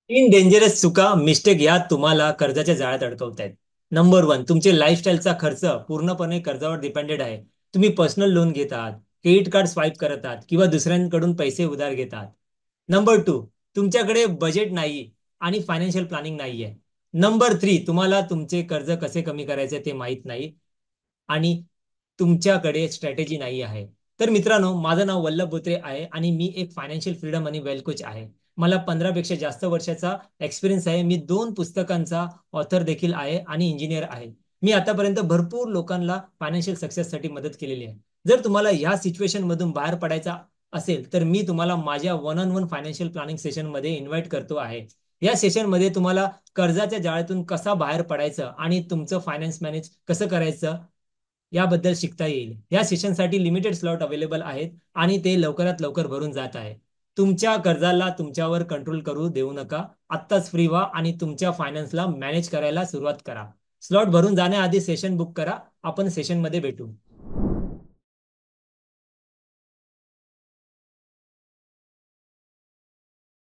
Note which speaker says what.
Speaker 1: तीन डेंजरस चुका मिस्टेक या तुम्हाला कर्जाच्या जाळ्यात अडकवतायत. नंबर वन, तुमचे लाईफस्टाईलचा खर्च पूर्णपणे कर्जावर डिपेंडेड आहे. तुम्ही पर्सनल लोन घेतात, क्रेडिट कार्ड स्वाईप करतात किंवा दुसऱ्यांकडून पैसे उधार घेतात. नंबर टू, तुमच्याकडे बजेट नाही आणि फायनान्शियल प्लॅनिंग नाहीये. नंबर थ्री, तुम्हाला तुमचे कर्ज कसे कमी करायचे ते माहीत नाही आणि तुमच्याकडे स्ट्रॅटेजी नाही आहे. तर मित्रांनो, माझं नाव वल्लभ बोत्रे आहे आणि मी एक फायनान्शियल फ्रीडम आणि वेल्थ कोच आहे. मला 15 पेक्षा जास्त वर्षाचा एक्सपिरियन्स आहे. मी 2 पुस्तकांचा ऑथर देखील आहे आणि इंजिनियर आहे. मी आतापर्यंत भरपूर लोकांना फायनान्शियल सक्सेससाठी मदत केलेली आहे. जर तुम्हाला ह्या सिच्युएशन मधून बाहेर पडायचा असेल तर मी तुम्हाला माझ्या one on one financial planning सेशनमध्ये इन्व्हाइट करतो आहे. या सेशनमध्ये तुम्हाला कर्जाच्या जाळ्यातून कसा बाहेर पडायचं आणि तुमचं फायनान्स मॅनेज कसं करायचं याबद्दल शिकता येईल. या सेशनसाठी लिमिटेड स्लॉट अवेलेबल आहेत आणि ते लवकरात लवकर भरून जात आहे. तुमच्या कर्जाला तुमच्यावर कंट्रोल करू देऊ नका. आत्ताच फ्री व्हा आणि तुमच्या फायनान्सला मॅनेज करायला सुरुवात करा. स्लॉट भरून जाण्याआधी सेशन बुक करा. आपण सेशनमध्ये भेटू.